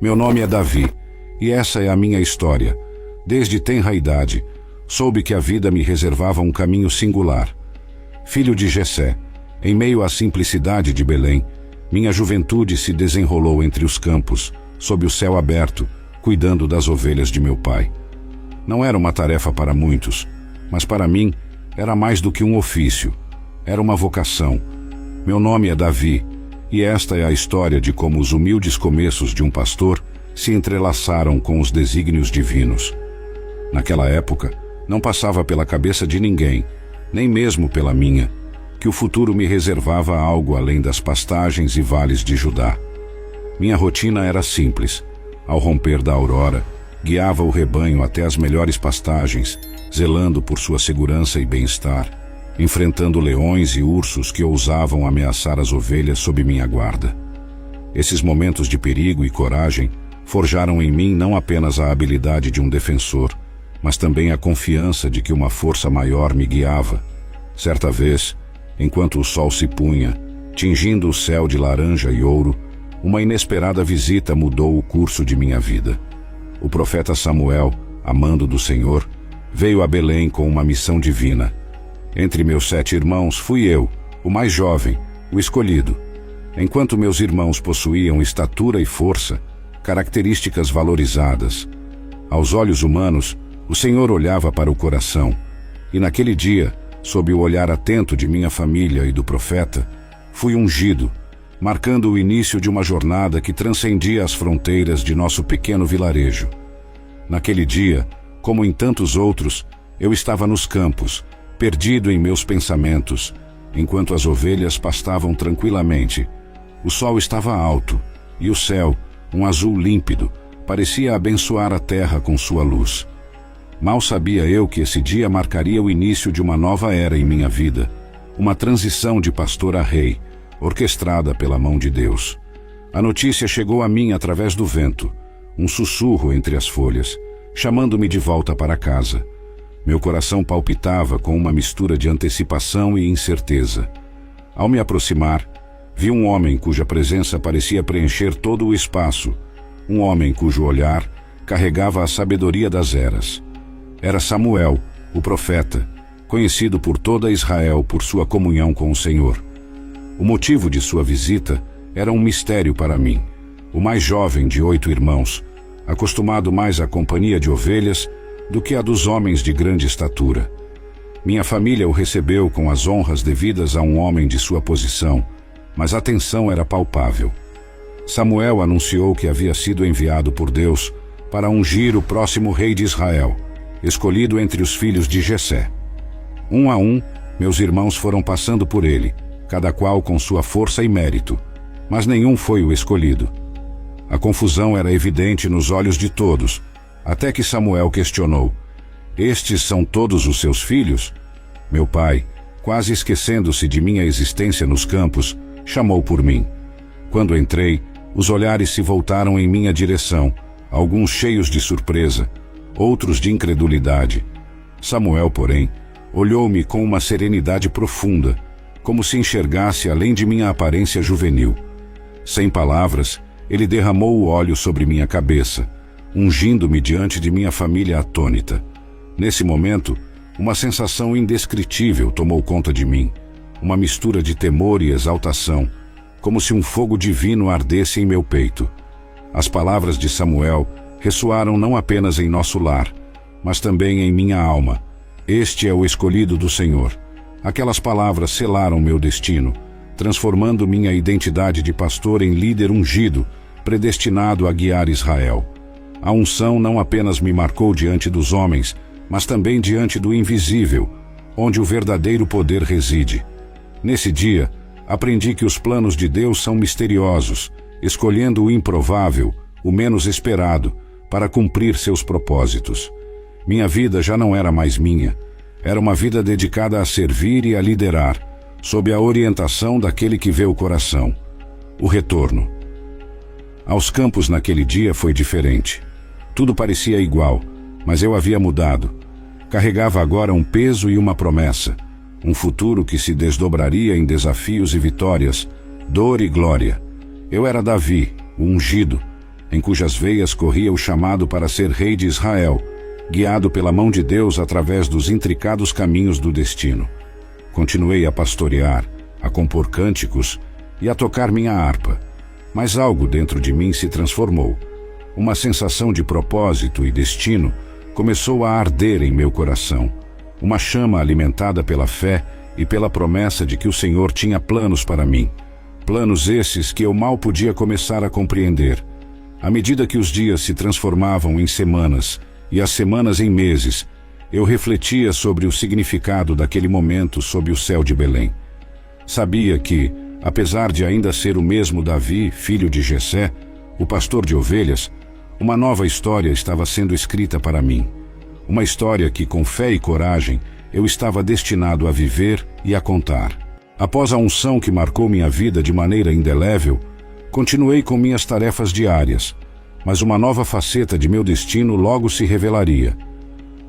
Meu nome é Davi, e essa é a minha história. Desde tenra idade, soube que a vida me reservava um caminho singular. Filho de Jessé, em meio à simplicidade de Belém, minha juventude se desenrolou entre os campos, sob o céu aberto, cuidando das ovelhas de meu pai. Não era uma tarefa para muitos, mas para mim era mais do que um ofício. Era uma vocação. Meu nome é Davi, e esta é a história de como os humildes começos de um pastor se entrelaçaram com os desígnios divinos. Naquela época, não passava pela cabeça de ninguém, nem mesmo pela minha, que o futuro me reservava algo além das pastagens e vales de Judá. Minha rotina era simples. Ao romper da aurora, guiava o rebanho até as melhores pastagens, zelando por sua segurança e bem-estar, enfrentando leões e ursos que ousavam ameaçar as ovelhas sob minha guarda. Esses momentos de perigo e coragem forjaram em mim não apenas a habilidade de um defensor, mas também a confiança de que uma força maior me guiava. Certa vez, enquanto o sol se punha, tingindo o céu de laranja e ouro, uma inesperada visita mudou o curso de minha vida. O profeta Samuel, amando do Senhor, veio a Belém com uma missão divina. Entre meus 7 irmãos fui eu, o mais jovem, o escolhido. Enquanto meus irmãos possuíam estatura e força, características valorizadas, aos olhos humanos, o Senhor olhava para o coração, e naquele dia, sob o olhar atento de minha família e do profeta, fui ungido, marcando o início de uma jornada que transcendia as fronteiras de nosso pequeno vilarejo. Naquele dia, como em tantos outros, eu estava nos campos, perdido em meus pensamentos, enquanto as ovelhas pastavam tranquilamente. O sol estava alto, e o céu, um azul límpido, parecia abençoar a terra com sua luz. Mal sabia eu que esse dia marcaria o início de uma nova era em minha vida, uma transição de pastor a rei, orquestrada pela mão de Deus. A notícia chegou a mim através do vento, um sussurro entre as folhas, chamando-me de volta para casa. Meu coração palpitava com uma mistura de antecipação e incerteza. Ao me aproximar, vi um homem cuja presença parecia preencher todo o espaço, um homem cujo olhar carregava a sabedoria das eras. Era Samuel, o profeta, conhecido por toda Israel por sua comunhão com o Senhor. O motivo de sua visita era um mistério para mim, o mais jovem de 8 irmãos, acostumado mais à companhia de ovelhas do que a dos homens de grande estatura. Minha família o recebeu com as honras devidas a um homem de sua posição, mas a tensão era palpável. Samuel anunciou que havia sido enviado por Deus para ungir o próximo rei de Israel, escolhido entre os filhos de Jessé. Um a um, meus irmãos foram passando por ele, cada qual com sua força e mérito, mas nenhum foi o escolhido. A confusão era evidente nos olhos de todos, até que Samuel questionou: "Estes são todos os seus filhos?" Meu pai, quase esquecendo-se de minha existência nos campos, chamou por mim. Quando entrei, os olhares se voltaram em minha direção, alguns cheios de surpresa, outros de incredulidade. Samuel, porém, olhou-me com uma serenidade profunda, como se enxergasse além de minha aparência juvenil. Sem palavras, ele derramou o óleo sobre minha cabeça, ungindo-me diante de minha família atônita. Nesse momento, uma sensação indescritível tomou conta de mim, uma mistura de temor e exaltação, como se um fogo divino ardesse em meu peito. As palavras de Samuel ressoaram não apenas em nosso lar, mas também em minha alma. Este é o escolhido do Senhor. Aquelas palavras selaram meu destino, transformando minha identidade de pastor em líder ungido, predestinado a guiar Israel. A unção não apenas me marcou diante dos homens, mas também diante do invisível, onde o verdadeiro poder reside. Nesse dia, aprendi que os planos de Deus são misteriosos, escolhendo o improvável, o menos esperado, para cumprir seus propósitos. Minha vida já não era mais minha. Era uma vida dedicada a servir e a liderar, sob a orientação daquele que vê o coração. O retorno. Aos campos naquele dia foi diferente. Tudo parecia igual, mas eu havia mudado. Carregava agora um peso e uma promessa, um futuro que se desdobraria em desafios e vitórias, dor e glória. Eu era Davi, o ungido, em cujas veias corria o chamado para ser rei de Israel, guiado pela mão de Deus através dos intricados caminhos do destino. Continuei a pastorear, a compor cânticos e a tocar minha harpa, mas algo dentro de mim se transformou. Uma sensação de propósito e destino começou a arder em meu coração, uma chama alimentada pela fé e pela promessa de que o Senhor tinha planos para mim, planos esses que eu mal podia começar a compreender. À medida que os dias se transformavam em semanas e as semanas em meses, eu refletia sobre o significado daquele momento sob o céu de Belém. Sabia que, apesar de ainda ser o mesmo Davi, filho de Jessé, o pastor de ovelhas, uma nova história estava sendo escrita para mim. Uma história que, com fé e coragem, eu estava destinado a viver e a contar. Após a unção que marcou minha vida de maneira indelével, continuei com minhas tarefas diárias, mas uma nova faceta de meu destino logo se revelaria.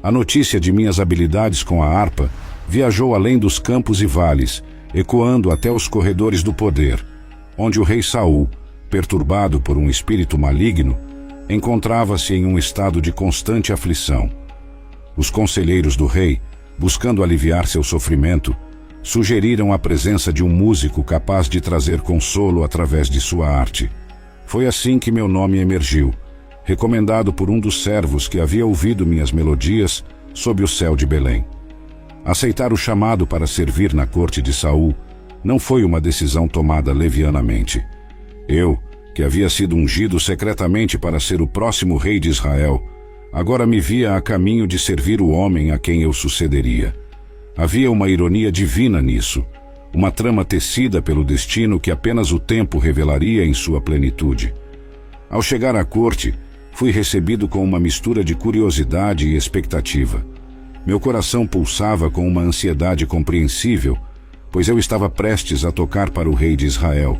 A notícia de minhas habilidades com a harpa viajou além dos campos e vales, ecoando até os corredores do poder, onde o rei Saul, perturbado por um espírito maligno, encontrava-se em um estado de constante aflição. Os conselheiros do rei, buscando aliviar seu sofrimento, sugeriram a presença de um músico capaz de trazer consolo através de sua arte. Foi assim que meu nome emergiu, recomendado por um dos servos que havia ouvido minhas melodias sob o céu de Belém. Aceitar o chamado para servir na corte de Saul não foi uma decisão tomada levianamente. Eu, que havia sido ungido secretamente para ser o próximo rei de Israel, agora me via a caminho de servir o homem a quem eu sucederia. Havia uma ironia divina nisso, uma trama tecida pelo destino que apenas o tempo revelaria em sua plenitude. Ao chegar à corte, fui recebido com uma mistura de curiosidade e expectativa. Meu coração pulsava com uma ansiedade compreensível, pois eu estava prestes a tocar para o rei de Israel,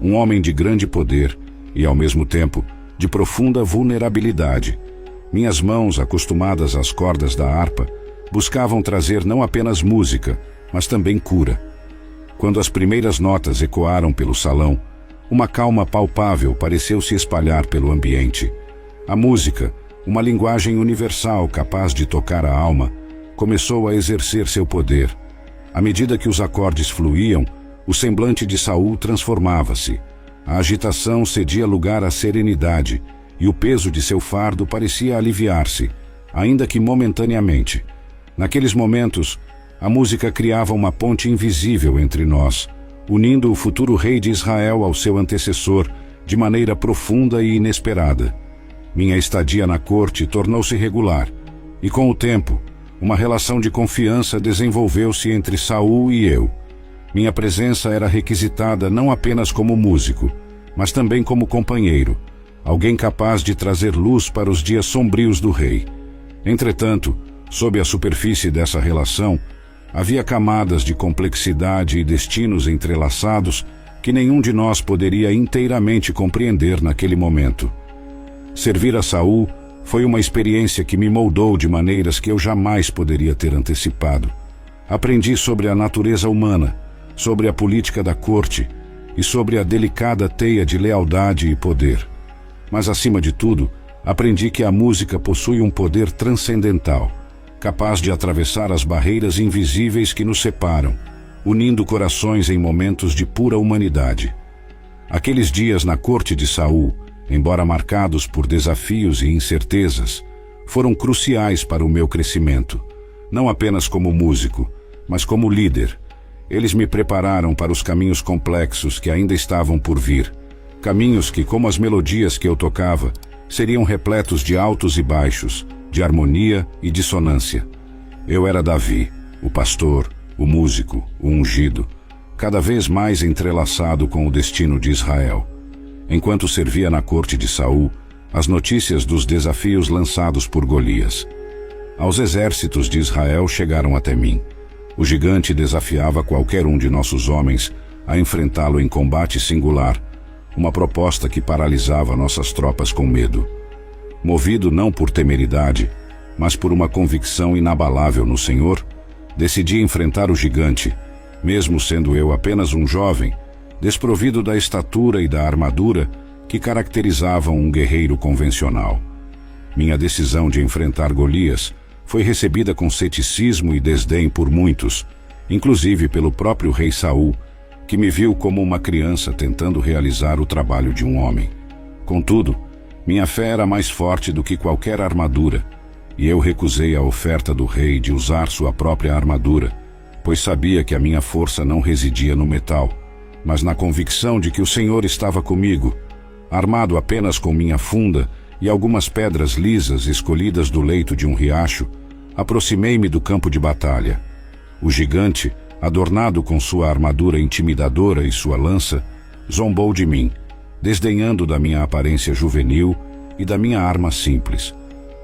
um homem de grande poder e, ao mesmo tempo, de profunda vulnerabilidade. Minhas mãos, acostumadas às cordas da harpa, buscavam trazer não apenas música, mas também cura. Quando as primeiras notas ecoaram pelo salão, uma calma palpável pareceu se espalhar pelo ambiente. A música, uma linguagem universal capaz de tocar a alma, começou a exercer seu poder. À medida que os acordes fluíam, o semblante de Saul transformava-se. A agitação cedia lugar à serenidade, e o peso de seu fardo parecia aliviar-se, ainda que momentaneamente. Naqueles momentos, a música criava uma ponte invisível entre nós, unindo o futuro rei de Israel ao seu antecessor de maneira profunda e inesperada. Minha estadia na corte tornou-se regular, e com o tempo, uma relação de confiança desenvolveu-se entre Saul e eu. Minha presença era requisitada não apenas como músico, mas também como companheiro, alguém capaz de trazer luz para os dias sombrios do rei. Entretanto, sob a superfície dessa relação, havia camadas de complexidade e destinos entrelaçados que nenhum de nós poderia inteiramente compreender naquele momento. Servir a Saul foi uma experiência que me moldou de maneiras que eu jamais poderia ter antecipado. Aprendi sobre a natureza humana, sobre a política da corte e sobre a delicada teia de lealdade e poder. Mas, acima de tudo, aprendi que a música possui um poder transcendental, capaz de atravessar as barreiras invisíveis que nos separam, unindo corações em momentos de pura humanidade. Aqueles dias na corte de Saul, embora marcados por desafios e incertezas, foram cruciais para o meu crescimento, não apenas como músico, mas como líder. Eles me prepararam para os caminhos complexos que ainda estavam por vir, caminhos que, como as melodias que eu tocava, seriam repletos de altos e baixos, de harmonia e dissonância. Eu era Davi, o pastor, o músico, o ungido, cada vez mais entrelaçado com o destino de Israel. Enquanto servia na corte de Saul, as notícias dos desafios lançados por Golias aos exércitos de Israel chegaram até mim. O gigante desafiava qualquer um de nossos homens a enfrentá-lo em combate singular, uma proposta que paralisava nossas tropas com medo. Movido não por temeridade, mas por uma convicção inabalável no Senhor, decidi enfrentar o gigante, mesmo sendo eu apenas um jovem, desprovido da estatura e da armadura que caracterizavam um guerreiro convencional. Minha decisão de enfrentar Golias foi recebida com ceticismo e desdém por muitos, inclusive pelo próprio rei Saul, que me viu como uma criança tentando realizar o trabalho de um homem. Contudo, minha fé era mais forte do que qualquer armadura, e eu recusei a oferta do rei de usar sua própria armadura, pois sabia que a minha força não residia no metal, mas na convicção de que o Senhor estava comigo. Armado apenas com minha funda e algumas pedras lisas escolhidas do leito de um riacho, aproximei-me do campo de batalha. O gigante, adornado com sua armadura intimidadora e sua lança, zombou de mim, desdenhando da minha aparência juvenil e da minha arma simples.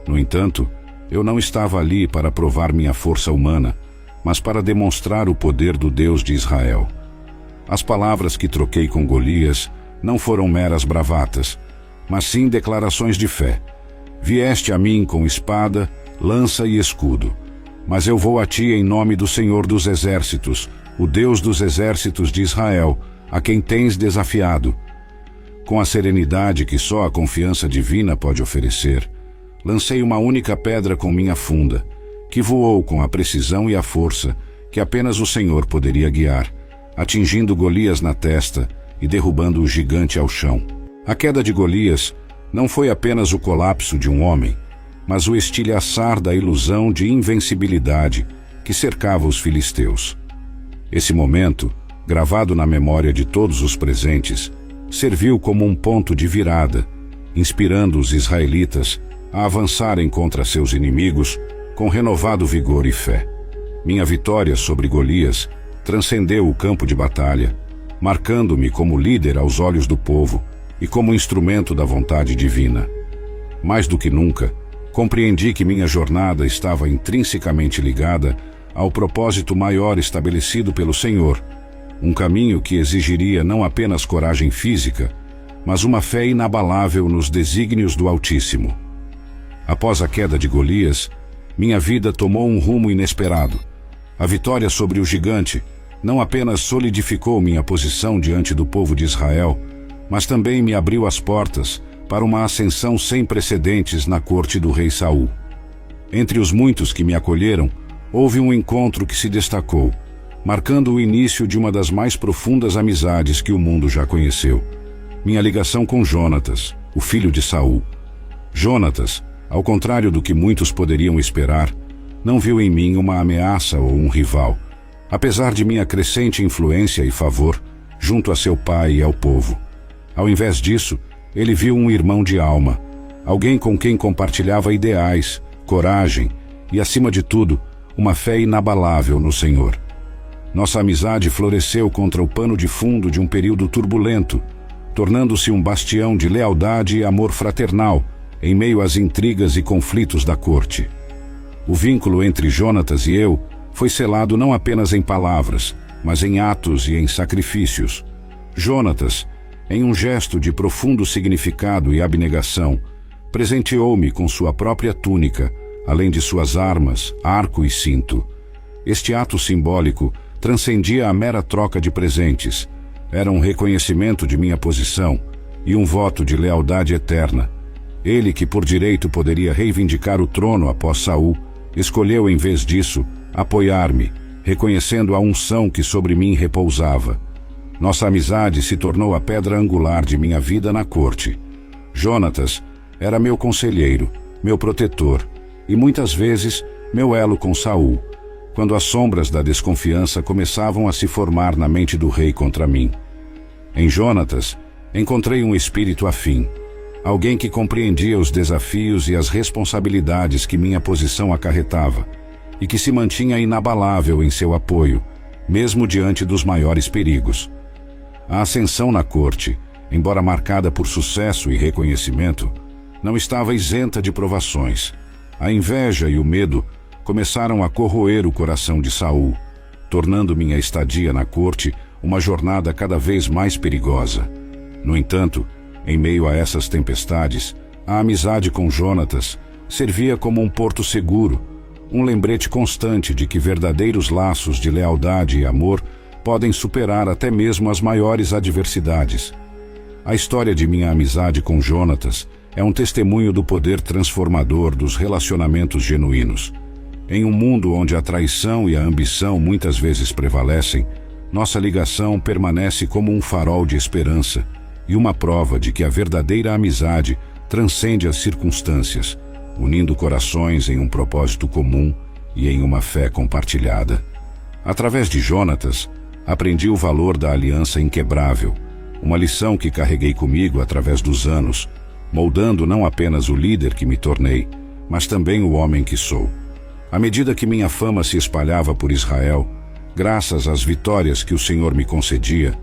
No entanto, eu não estava ali para provar minha força humana, mas para demonstrar o poder do Deus de Israel. As palavras que troquei com Golias não foram meras bravatas, mas sim declarações de fé. Vieste a mim com espada, lança e escudo, mas eu vou a ti em nome do Senhor dos Exércitos, o Deus dos Exércitos de Israel, a quem tens desafiado. Com a serenidade que só a confiança divina pode oferecer, lancei uma única pedra com minha funda, que voou com a precisão e a força que apenas o Senhor poderia guiar, atingindo Golias na testa e derrubando o gigante ao chão. A queda de Golias não foi apenas o colapso de um homem, mas o estilhaçar da ilusão de invencibilidade que cercava os filisteus. Esse momento, gravado na memória de todos os presentes, serviu como um ponto de virada, inspirando os israelitas a avançarem contra seus inimigos com renovado vigor e fé. Minha vitória sobre Golias transcendeu o campo de batalha, marcando-me como líder aos olhos do povo e como instrumento da vontade divina. Mais do que nunca, compreendi que minha jornada estava intrinsecamente ligada ao propósito maior estabelecido pelo Senhor, um caminho que exigiria não apenas coragem física, mas uma fé inabalável nos desígnios do Altíssimo. Após a queda de Golias, minha vida tomou um rumo inesperado. A vitória sobre o gigante não apenas solidificou minha posição diante do povo de Israel, mas também me abriu as portas para uma ascensão sem precedentes na corte do rei Saul. Entre os muitos que me acolheram, houve um encontro que se destacou, marcando o início de uma das mais profundas amizades que o mundo já conheceu. Minha ligação com Jonatas, o filho de Saul. Jonatas, ao contrário do que muitos poderiam esperar, não viu em mim uma ameaça ou um rival, apesar de minha crescente influência e favor junto a seu pai e ao povo. Ao invés disso, ele viu um irmão de alma, alguém com quem compartilhava ideais, coragem e, acima de tudo, uma fé inabalável no Senhor. Nossa amizade floresceu contra o pano de fundo de um período turbulento, tornando-se um bastião de lealdade e amor fraternal em meio às intrigas e conflitos da corte. O vínculo entre Jonatas e eu foi selado não apenas em palavras, mas em atos e em sacrifícios. Jonatas, em um gesto de profundo significado e abnegação, presenteou-me com sua própria túnica, além de suas armas, arco e cinto. Este ato simbólico transcendia a mera troca de presentes. Era um reconhecimento de minha posição e um voto de lealdade eterna. Ele, que por direito poderia reivindicar o trono após Saul, escolheu em vez disso apoiar-me, reconhecendo a unção que sobre mim repousava. Nossa amizade se tornou a pedra angular de minha vida na corte. Jonatas era meu conselheiro, meu protetor e muitas vezes meu elo com Saul, quando as sombras da desconfiança começavam a se formar na mente do rei contra mim. Em Jonatas, encontrei um espírito afim, alguém que compreendia os desafios e as responsabilidades que minha posição acarretava e que se mantinha inabalável em seu apoio, mesmo diante dos maiores perigos. A ascensão na corte, embora marcada por sucesso e reconhecimento, não estava isenta de provações. A inveja e o medo começaram a corroer o coração de Saul, tornando minha estadia na corte uma jornada cada vez mais perigosa. No entanto, em meio a essas tempestades, a amizade com Jonatas servia como um porto seguro, um lembrete constante de que verdadeiros laços de lealdade e amor podem superar até mesmo as maiores adversidades. A história de minha amizade com Jonatas é um testemunho do poder transformador dos relacionamentos genuínos. Em um mundo onde a traição e a ambição muitas vezes prevalecem, nossa ligação permanece como um farol de esperança e uma prova de que a verdadeira amizade transcende as circunstâncias, unindo corações em um propósito comum e em uma fé compartilhada. Através de Jonatas, aprendi o valor da aliança inquebrável, uma lição que carreguei comigo através dos anos, moldando não apenas o líder que me tornei, mas também o homem que sou. À medida que minha fama se espalhava por Israel, graças às vitórias que o Senhor me concedia,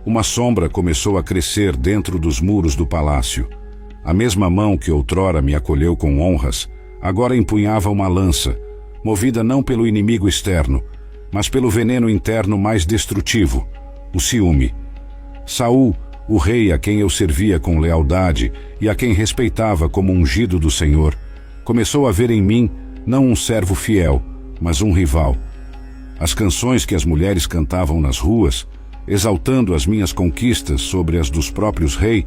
uma sombra começou a crescer dentro dos muros do palácio. A mesma mão que outrora me acolheu com honras, agora empunhava uma lança, movida não pelo inimigo externo, mas pelo veneno interno mais destrutivo, o ciúme. Saul, o rei a quem eu servia com lealdade e a quem respeitava como ungido do Senhor, começou a ver em mim não um servo fiel, mas um rival. As canções que as mulheres cantavam nas ruas, exaltando as minhas conquistas sobre as dos próprios reis,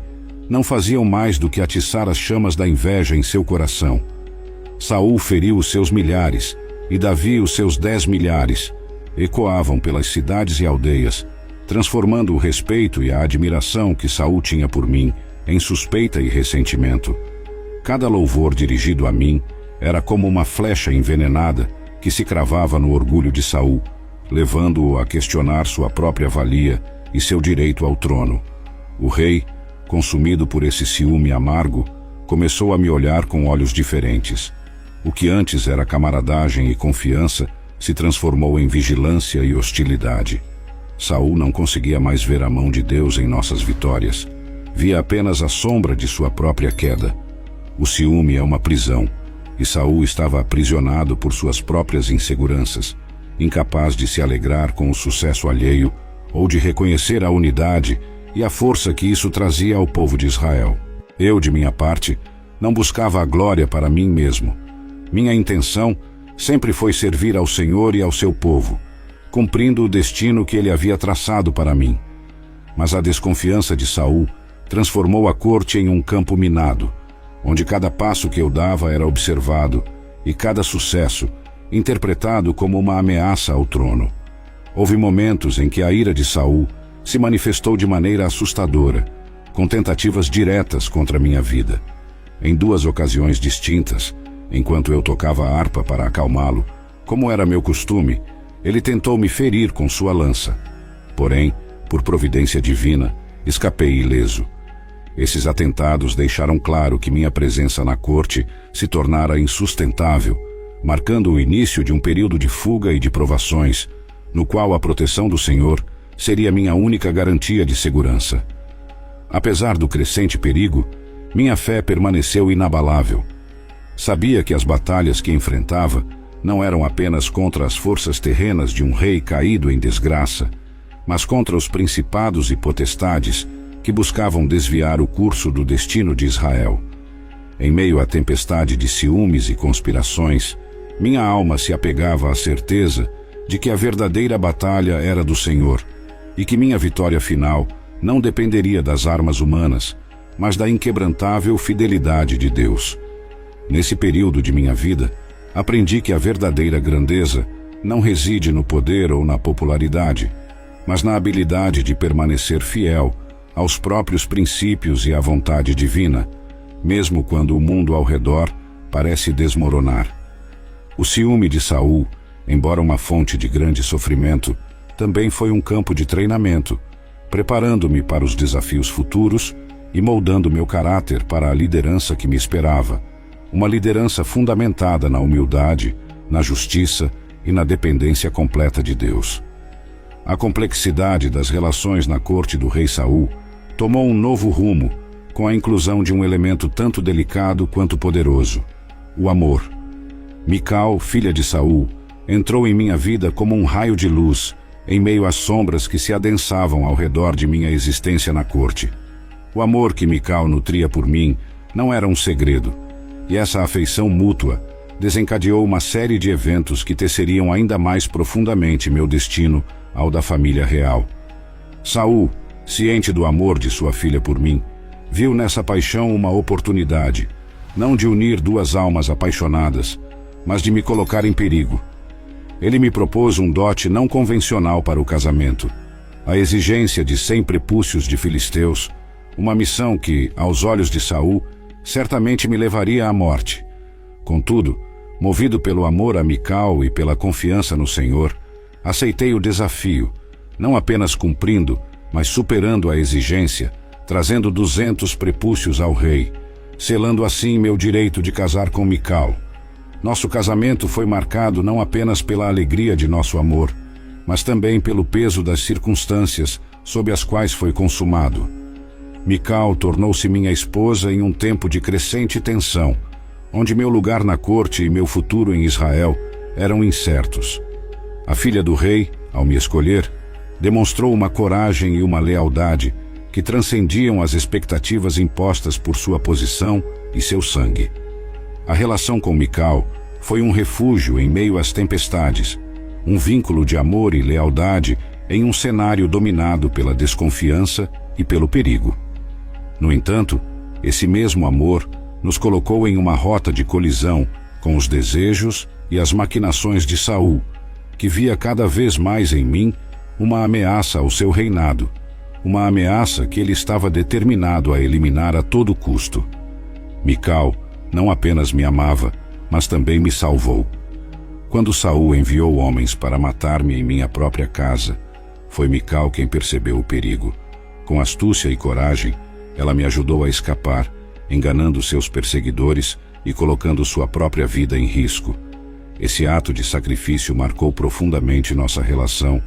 não faziam mais do que atiçar as chamas da inveja em seu coração. Saul feriu os seus milhares, e Davi os seus 10 milhares, ecoavam pelas cidades e aldeias, transformando o respeito e a admiração que Saul tinha por mim em suspeita e ressentimento. Cada louvor dirigido a mim era como uma flecha envenenada que se cravava no orgulho de Saul, levando-o a questionar sua própria valia e seu direito ao trono. O rei, consumido por esse ciúme amargo, começou a me olhar com olhos diferentes. O que antes era camaradagem e confiança se transformou em vigilância e hostilidade. Saul não conseguia mais ver a mão de Deus em nossas vitórias. Via apenas a sombra de sua própria queda. O ciúme é uma prisão, e Saul estava aprisionado por suas próprias inseguranças, incapaz de se alegrar com o sucesso alheio ou de reconhecer a unidade e a força que isso trazia ao povo de Israel. Eu, de minha parte, não buscava a glória para mim mesmo. Minha intenção sempre foi servir ao Senhor e ao seu povo, cumprindo o destino que ele havia traçado para mim. Mas a desconfiança de Saul transformou a corte em um campo minado, onde cada passo que eu dava era observado e cada sucesso interpretado como uma ameaça ao trono. Houve momentos em que a ira de Saul se manifestou de maneira assustadora, com tentativas diretas contra minha vida. Em 2 ocasiões distintas, enquanto eu tocava a harpa para acalmá-lo, como era meu costume, ele tentou me ferir com sua lança. Porém, por providência divina, escapei ileso. Esses atentados deixaram claro que minha presença na corte se tornara insustentável, marcando o início de um período de fuga e de provações, no qual a proteção do Senhor seria minha única garantia de segurança. Apesar do crescente perigo, minha fé permaneceu inabalável. Sabia que as batalhas que enfrentava não eram apenas contra as forças terrenas de um rei caído em desgraça, mas contra os principados e potestades que buscavam desviar o curso do destino de Israel. Em meio à tempestade de ciúmes e conspirações, minha alma se apegava à certeza de que a verdadeira batalha era do Senhor e que minha vitória final não dependeria das armas humanas, mas da inquebrantável fidelidade de Deus. Nesse período de minha vida, aprendi que a verdadeira grandeza não reside no poder ou na popularidade, mas na habilidade de permanecer fiel aos próprios princípios e à vontade divina, mesmo quando o mundo ao redor parece desmoronar. O ciúme de Saul, embora uma fonte de grande sofrimento, também foi um campo de treinamento, preparando-me para os desafios futuros e moldando meu caráter para a liderança que me esperava, uma liderança fundamentada na humildade, na justiça e na dependência completa de Deus. A complexidade das relações na corte do rei Saul tomou um novo rumo, com a inclusão de um elemento tanto delicado quanto poderoso: o amor. Mical, filha de Saul, entrou em minha vida como um raio de luz, em meio às sombras que se adensavam ao redor de minha existência na corte. O amor que Mical nutria por mim não era um segredo, e essa afeição mútua desencadeou uma série de eventos que teceriam ainda mais profundamente meu destino ao da família real. Saul, ciente do amor de sua filha por mim, viu nessa paixão uma oportunidade, não de unir duas almas apaixonadas, mas de me colocar em perigo. Ele me propôs um dote não convencional para o casamento, a exigência de 100 prepúcios de filisteus, uma missão que, aos olhos de Saul, certamente me levaria à morte. Contudo, movido pelo amor a Mical e pela confiança no Senhor, aceitei o desafio, não apenas cumprindo, mas superando a exigência, trazendo 200 prepúcios ao rei, selando assim meu direito de casar com Mical. Nosso casamento foi marcado não apenas pela alegria de nosso amor, mas também pelo peso das circunstâncias sob as quais foi consumado. Mical tornou-se minha esposa em um tempo de crescente tensão, onde meu lugar na corte e meu futuro em Israel eram incertos. A filha do rei, ao me escolher, demonstrou uma coragem e uma lealdade que transcendiam as expectativas impostas por sua posição e seu sangue. A relação com Mical foi um refúgio em meio às tempestades, um vínculo de amor e lealdade em um cenário dominado pela desconfiança e pelo perigo. No entanto, esse mesmo amor nos colocou em uma rota de colisão com os desejos e as maquinações de Saul, que via cada vez mais em mim uma ameaça ao seu reinado, uma ameaça que ele estava determinado a eliminar a todo custo. Mical não apenas me amava, mas também me salvou. Quando Saul enviou homens para matar-me em minha própria casa, foi Mical quem percebeu o perigo. Com astúcia e coragem, ela me ajudou a escapar, enganando seus perseguidores e colocando sua própria vida em risco. Esse ato de sacrifício marcou profundamente nossa relação,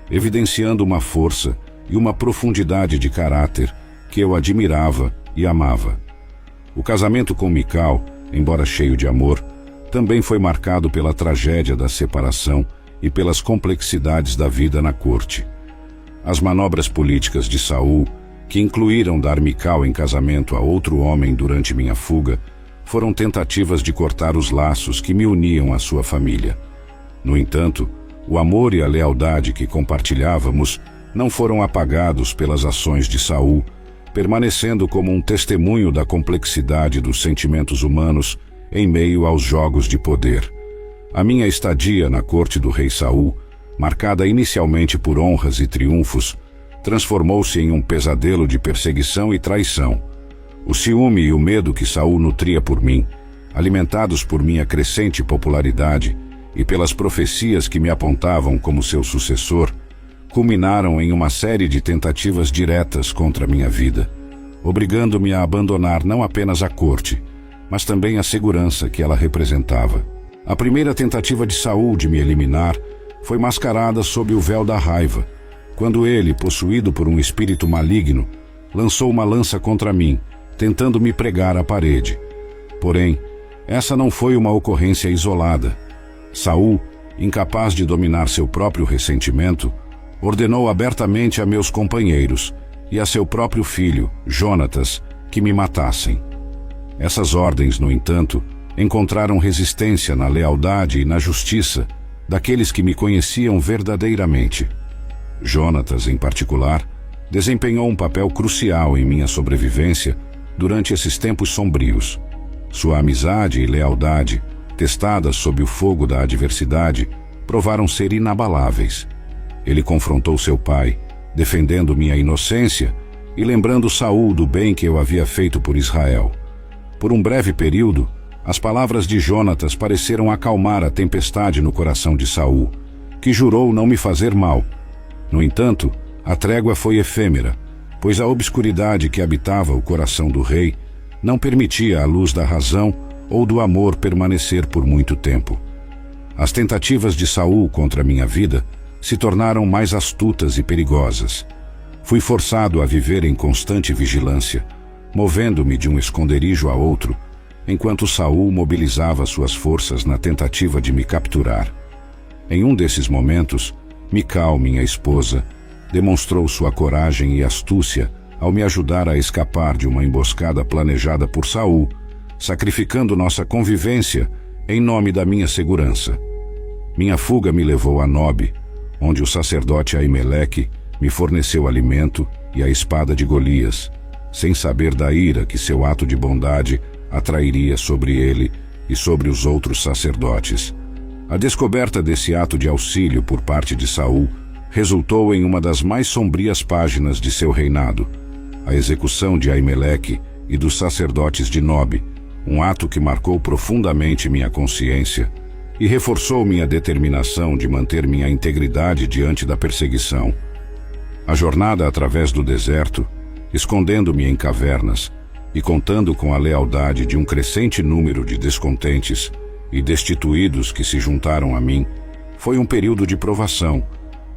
evidenciando uma força e uma profundidade de caráter que eu admirava e amava. O casamento com Mical, embora cheio de amor, também foi marcado pela tragédia da separação e pelas complexidades da vida na corte. As manobras políticas de Saul, que incluíram dar Mical em casamento a outro homem durante minha fuga, foram tentativas de cortar os laços que me uniam à sua família. No entanto, o amor e a lealdade que compartilhávamos não foram apagados pelas ações de Saul, permanecendo como um testemunho da complexidade dos sentimentos humanos em meio aos jogos de poder. A minha estadia na corte do rei Saul, marcada inicialmente por honras e triunfos, transformou-se em um pesadelo de perseguição e traição. O ciúme e o medo que Saul nutria por mim, alimentados por minha crescente popularidade e pelas profecias que me apontavam como seu sucessor, culminaram em uma série de tentativas diretas contra minha vida, obrigando-me a abandonar não apenas a corte, mas também a segurança que ela representava. A primeira tentativa de Saul de me eliminar foi mascarada sob o véu da raiva, quando ele, possuído por um espírito maligno, lançou uma lança contra mim, tentando me pregar à parede. Porém, essa não foi uma ocorrência isolada. Saul, incapaz de dominar seu próprio ressentimento, ordenou abertamente a meus companheiros e a seu próprio filho, Jonatas, que me matassem. Essas ordens, no entanto, encontraram resistência na lealdade e na justiça daqueles que me conheciam verdadeiramente. Jonatas, em particular, desempenhou um papel crucial em minha sobrevivência durante esses tempos sombrios. Sua amizade e lealdade, testadas sob o fogo da adversidade, provaram ser inabaláveis. Ele confrontou seu pai, defendendo minha inocência e lembrando Saul do bem que eu havia feito por Israel. Por um breve período, as palavras de Jonatas pareceram acalmar a tempestade no coração de Saul, que jurou não me fazer mal. No entanto, a trégua foi efêmera, pois a obscuridade que habitava o coração do rei não permitia a luz da razão ou do amor permanecer por muito tempo. As tentativas de Saul contra minha vida se tornaram mais astutas e perigosas. Fui forçado a viver em constante vigilância, movendo-me de um esconderijo a outro, enquanto Saul mobilizava suas forças na tentativa de me capturar. Em um desses momentos, Mical, minha esposa, demonstrou sua coragem e astúcia ao me ajudar a escapar de uma emboscada planejada por Saul, sacrificando nossa convivência em nome da minha segurança. Minha fuga me levou a Nob, onde o sacerdote Aimeleque me forneceu alimento e a espada de Golias, sem saber da ira que seu ato de bondade atrairia sobre ele e sobre os outros sacerdotes. A descoberta desse ato de auxílio por parte de Saul resultou em uma das mais sombrias páginas de seu reinado, a execução de Aimeleque e dos sacerdotes de Nob, um ato que marcou profundamente minha consciência e reforçou minha determinação de manter minha integridade diante da perseguição. A jornada através do deserto, escondendo-me em cavernas e contando com a lealdade de um crescente número de descontentes e destituídos que se juntaram a mim, foi um período de provação,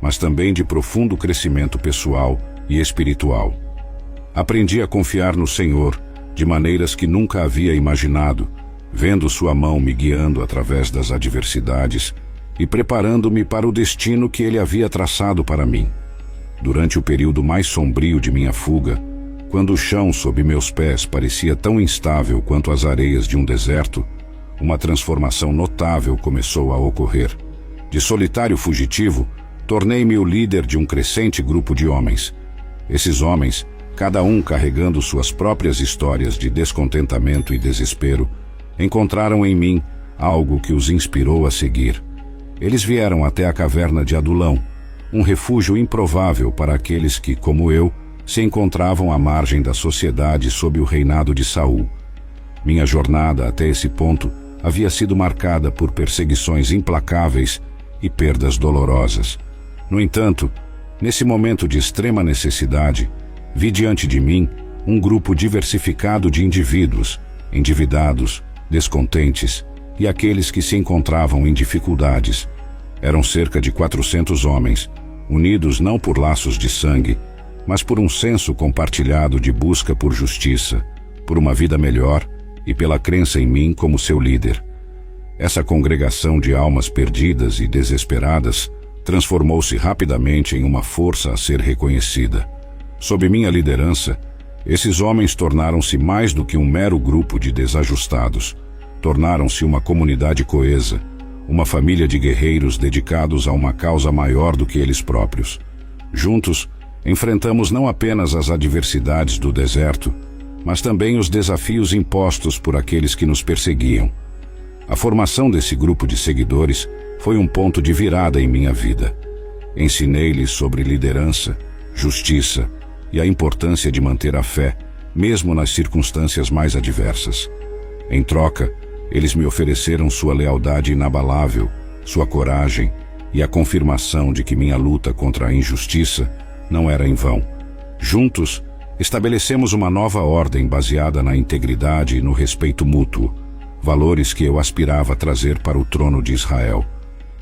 mas também de profundo crescimento pessoal e espiritual. Aprendi a confiar no Senhor de maneiras que nunca havia imaginado, vendo sua mão me guiando através das adversidades e preparando-me para o destino que Ele havia traçado para mim. Durante o período mais sombrio de minha fuga, quando o chão sob meus pés parecia tão instável quanto as areias de um deserto, uma transformação notável começou a ocorrer. De solitário fugitivo, tornei-me o líder de um crescente grupo de homens. Esses homens, cada um carregando suas próprias histórias de descontentamento e desespero, encontraram em mim algo que os inspirou a seguir. Eles vieram até a caverna de Adulão, um refúgio improvável para aqueles que, como eu, se encontravam à margem da sociedade sob o reinado de Saul. Minha jornada até esse ponto havia sido marcada por perseguições implacáveis e perdas dolorosas. No entanto, nesse momento de extrema necessidade, vi diante de mim um grupo diversificado de indivíduos, endividados, descontentes e aqueles que se encontravam em dificuldades. Eram cerca de 400 homens, unidos não por laços de sangue, mas por um senso compartilhado de busca por justiça, por uma vida melhor e pela crença em mim como seu líder. Essa congregação de almas perdidas e desesperadas transformou-se rapidamente em uma força a ser reconhecida. Sob minha liderança, esses homens tornaram-se mais do que um mero grupo de desajustados. Tornaram-se uma comunidade coesa, uma família de guerreiros dedicados a uma causa maior do que eles próprios. Juntos, enfrentamos não apenas as adversidades do deserto, mas também os desafios impostos por aqueles que nos perseguiam. A formação desse grupo de seguidores foi um ponto de virada em minha vida. Ensinei-lhes sobre liderança, justiça e a importância de manter a fé, mesmo nas circunstâncias mais adversas. Em troca, eles me ofereceram sua lealdade inabalável, sua coragem e a confirmação de que minha luta contra a injustiça não era em vão. Juntos, estabelecemos uma nova ordem baseada na integridade e no respeito mútuo, valores que eu aspirava a trazer para o trono de Israel.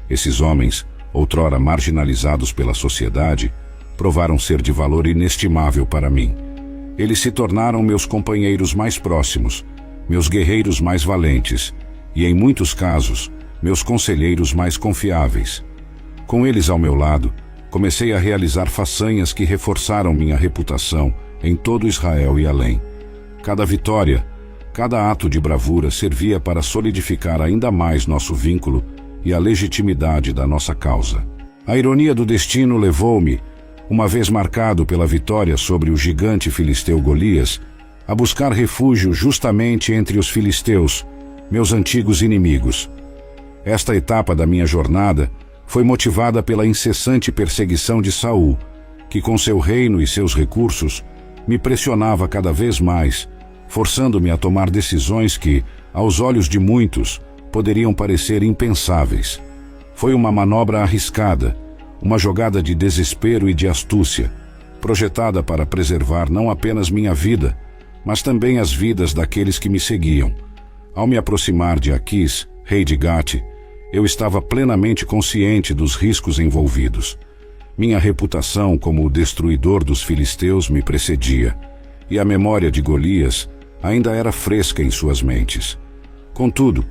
Esses homens, outrora marginalizados pela sociedade, provaram ser de valor inestimável para mim. Eles se tornaram meus companheiros mais próximos, meus guerreiros mais valentes e, em muitos casos, meus conselheiros mais confiáveis. Com eles ao meu lado, comecei a realizar façanhas que reforçaram minha reputação em todo Israel e além. Cada vitória, cada ato de bravura servia para solidificar ainda mais nosso vínculo e a legitimidade da nossa causa. A ironia do destino levou-me, uma vez marcado pela vitória sobre o gigante filisteu Golias, a buscar refúgio justamente entre os filisteus, meus antigos inimigos. Esta etapa da minha jornada foi motivada pela incessante perseguição de Saul, que com seu reino e seus recursos me pressionava cada vez mais, forçando-me a tomar decisões que, aos olhos de muitos, poderiam parecer impensáveis. Foi uma manobra arriscada, uma jogada de desespero e de astúcia, projetada para preservar não apenas minha vida, mas também as vidas daqueles que me seguiam. Ao me aproximar de Aquis, rei de Gate, eu estava plenamente consciente dos riscos envolvidos. Minha reputação como o destruidor dos filisteus me precedia, e a memória de Golias ainda era fresca em suas mentes. Contudo,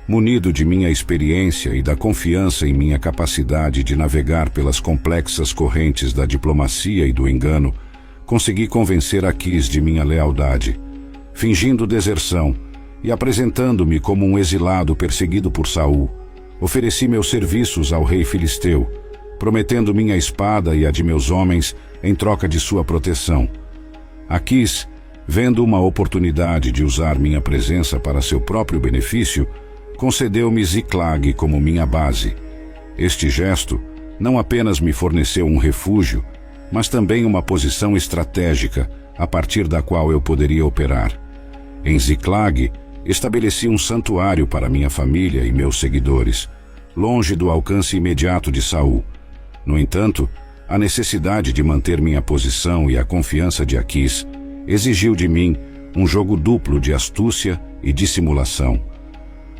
munido de minha experiência e da confiança em minha capacidade de navegar pelas complexas correntes da diplomacia e do engano, consegui convencer Aquis de minha lealdade. Fingindo deserção e apresentando-me como um exilado perseguido por Saul, ofereci meus serviços ao rei filisteu, prometendo minha espada e a de meus homens em troca de sua proteção. Aquis, vendo uma oportunidade de usar minha presença para seu próprio benefício, concedeu-me Ziklag como minha base. Este gesto não apenas me forneceu um refúgio, mas também uma posição estratégica a partir da qual eu poderia operar. Em Ziklag, estabeleci um santuário para minha família e meus seguidores, longe do alcance imediato de Saul. No entanto, a necessidade de manter minha posição e a confiança de Aquis exigiu de mim um jogo duplo de astúcia e dissimulação.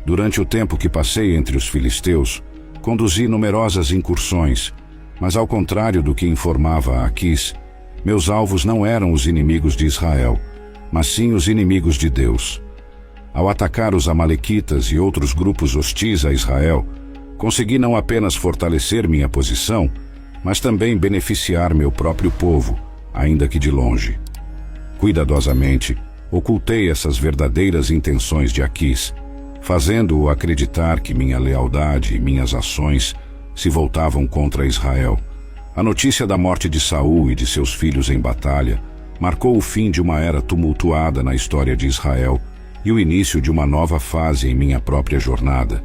Durante o tempo que passei entre os filisteus, conduzi numerosas incursões, mas ao contrário do que informava Aquis, meus alvos não eram os inimigos de Israel, mas sim os inimigos de Deus. Ao atacar os amalequitas e outros grupos hostis a Israel, consegui não apenas fortalecer minha posição, mas também beneficiar meu próprio povo, ainda que de longe. Cuidadosamente, ocultei essas verdadeiras intenções de Aquis, fazendo-o acreditar que minha lealdade e minhas ações se voltavam contra Israel. A notícia da morte de Saul e de seus filhos em batalha marcou o fim de uma era tumultuada na história de Israel e o início de uma nova fase em minha própria jornada.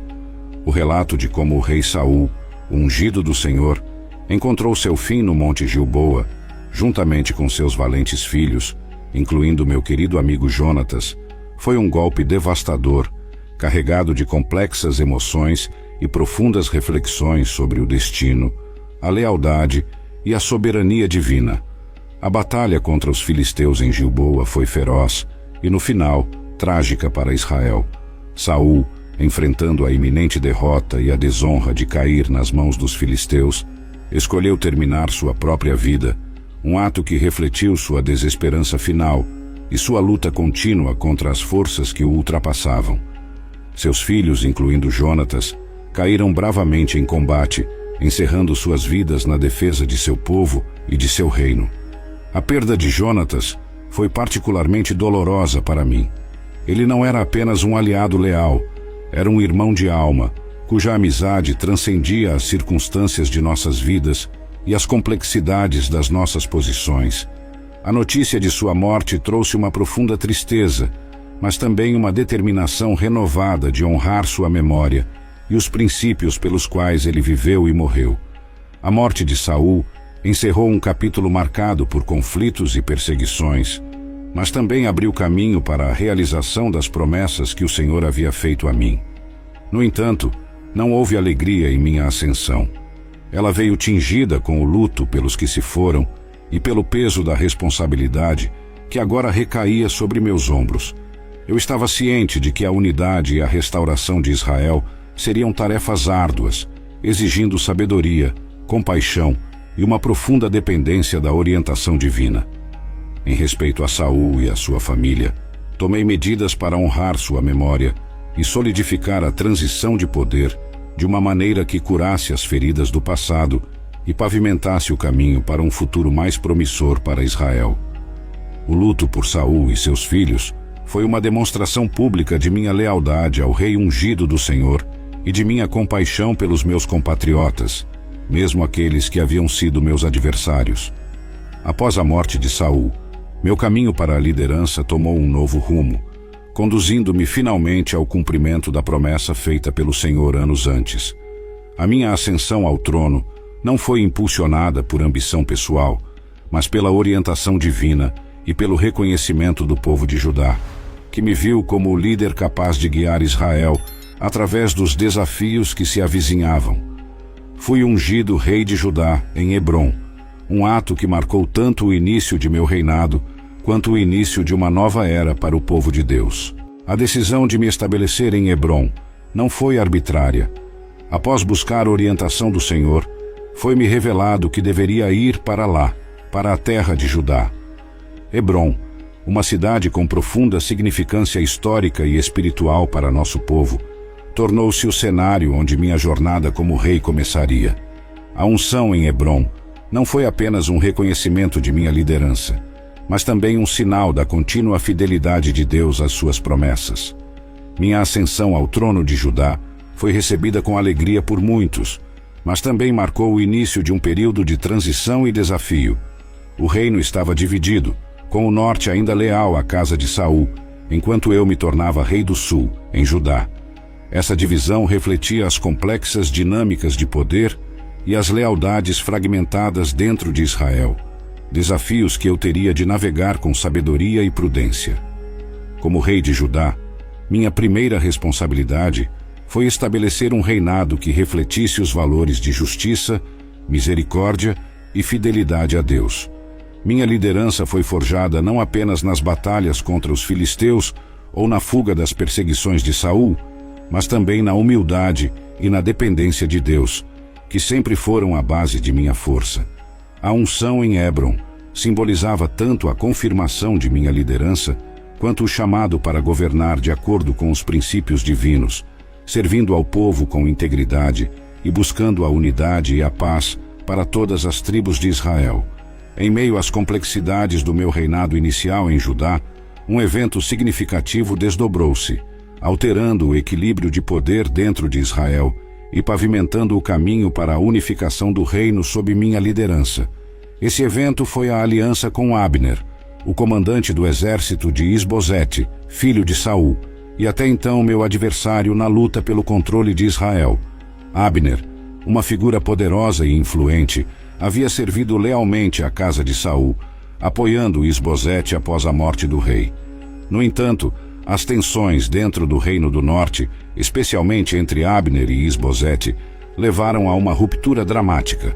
O relato de como o rei Saul, o ungido do Senhor, encontrou seu fim no Monte Gilboa, juntamente com seus valentes filhos, incluindo meu querido amigo Jonatas, foi um golpe devastador, carregado de complexas emoções e profundas reflexões sobre o destino, a lealdade e a soberania divina. A batalha contra os filisteus em Gilboa foi feroz e, no final, trágica para Israel. Saul, enfrentando a iminente derrota e a desonra de cair nas mãos dos filisteus, escolheu terminar sua própria vida, um ato que refletiu sua desesperança final e sua luta contínua contra as forças que o ultrapassavam. Seus filhos, incluindo Jonatas, caíram bravamente em combate, encerrando suas vidas na defesa de seu povo e de seu reino. A perda de Jonatas foi particularmente dolorosa para mim. Ele não era apenas um aliado leal, era um irmão de alma, cuja amizade transcendia as circunstâncias de nossas vidas e as complexidades das nossas posições. A notícia de sua morte trouxe uma profunda tristeza, mas também uma determinação renovada de honrar sua memória e os princípios pelos quais ele viveu e morreu. A morte de Saul encerrou um capítulo marcado por conflitos e perseguições, mas também abriu caminho para a realização das promessas que o Senhor havia feito a mim. No entanto, não houve alegria em minha ascensão. Ela veio tingida com o luto pelos que se foram e pelo peso da responsabilidade que agora recaía sobre meus ombros. Eu estava ciente de que a unidade e a restauração de Israel seriam tarefas árduas, exigindo sabedoria, compaixão e uma profunda dependência da orientação divina. Em respeito a Saul e a sua família, tomei medidas para honrar sua memória e solidificar a transição de poder de uma maneira que curasse as feridas do passado e pavimentasse o caminho para um futuro mais promissor para Israel. O luto por Saul e seus filhos foi uma demonstração pública de minha lealdade ao rei ungido do Senhor e de minha compaixão pelos meus compatriotas, mesmo aqueles que haviam sido meus adversários. Após a morte de Saul, meu caminho para a liderança tomou um novo rumo, conduzindo-me finalmente ao cumprimento da promessa feita pelo Senhor anos antes. A minha ascensão ao trono não foi impulsionada por ambição pessoal, mas pela orientação divina e pelo reconhecimento do povo de Judá, que me viu como o líder capaz de guiar Israel através dos desafios que se avizinhavam. Fui ungido rei de Judá em Hebrom, um ato que marcou tanto o início de meu reinado quanto o início de uma nova era para o povo de Deus. A decisão de me estabelecer em Hebrom não foi arbitrária. Após buscar a orientação do Senhor, foi-me revelado que deveria ir para lá, para a terra de Judá. Hebrom, uma cidade com profunda significância histórica e espiritual para nosso povo, tornou-se o cenário onde minha jornada como rei começaria. A unção em Hebrom não foi apenas um reconhecimento de minha liderança, mas também um sinal da contínua fidelidade de Deus às suas promessas. Minha ascensão ao trono de Judá foi recebida com alegria por muitos, mas também marcou o início de um período de transição e desafio. O reino estava dividido, com o norte ainda leal à casa de Saul, enquanto eu me tornava rei do sul, em Judá. Essa divisão refletia as complexas dinâmicas de poder e as lealdades fragmentadas dentro de Israel, desafios que eu teria de navegar com sabedoria e prudência. Como rei de Judá, minha primeira responsabilidade foi estabelecer um reinado que refletisse os valores de justiça, misericórdia e fidelidade a Deus. Minha liderança foi forjada não apenas nas batalhas contra os filisteus ou na fuga das perseguições de Saul, mas também na humildade e na dependência de Deus, que sempre foram a base de minha força. A unção em Hebron simbolizava tanto a confirmação de minha liderança, quanto o chamado para governar de acordo com os princípios divinos, servindo ao povo com integridade e buscando a unidade e a paz para todas as tribos de Israel. Em meio às complexidades do meu reinado inicial em Judá, um evento significativo desdobrou-se, alterando o equilíbrio de poder dentro de Israel e pavimentando o caminho para a unificação do reino sob minha liderança. Esse evento foi a aliança com Abner, o comandante do exército de Isbosete, filho de Saul, e até então meu adversário na luta pelo controle de Israel. Abner, uma figura poderosa e influente, havia servido lealmente à casa de Saul, apoiando Isbosete após a morte do rei. No entanto, as tensões dentro do Reino do Norte, especialmente entre Abner e Isbosete, levaram a uma ruptura dramática.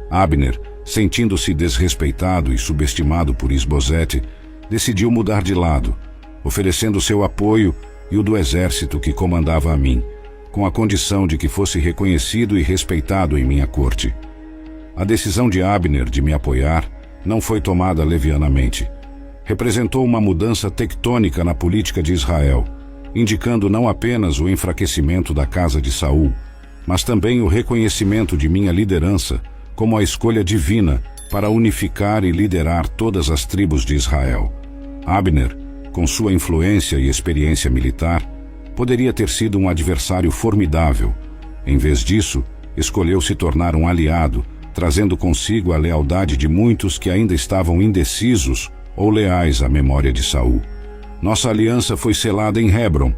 Abner, sentindo-se desrespeitado e subestimado por Isbosete, decidiu mudar de lado, oferecendo seu apoio e o do exército que comandava a mim, com a condição de que fosse reconhecido e respeitado em minha corte. A decisão de Abner de me apoiar não foi tomada levianamente. Representou uma mudança tectônica na política de Israel, indicando não apenas o enfraquecimento da casa de Saul, mas também o reconhecimento de minha liderança como a escolha divina para unificar e liderar todas as tribos de Israel. Abner, com sua influência e experiência militar, poderia ter sido um adversário formidável. Em vez disso, escolheu se tornar um aliado, trazendo consigo a lealdade de muitos que ainda estavam indecisos ou leais à memória de Saul. Nossa aliança foi selada em Hebron,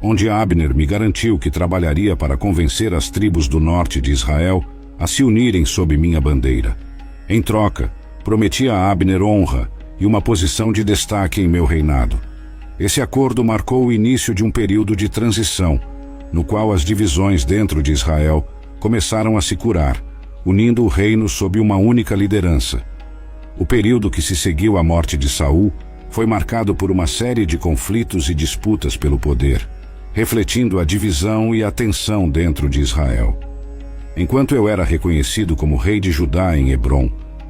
onde Abner me garantiu que trabalharia para convencer as tribos do norte de Israel a se unirem sob minha bandeira. Em troca, prometi a Abner honra e uma posição de destaque em meu reinado. Esse acordo marcou o início de um período de transição, no qual as divisões dentro de Israel começaram a se curar, unindo o reino sob uma única liderança. O período que se seguiu à morte de Saul foi marcado por uma série de conflitos e disputas pelo poder, refletindo a divisão e a tensão dentro de Israel. Enquanto eu era reconhecido como rei de Judá em Hebrom,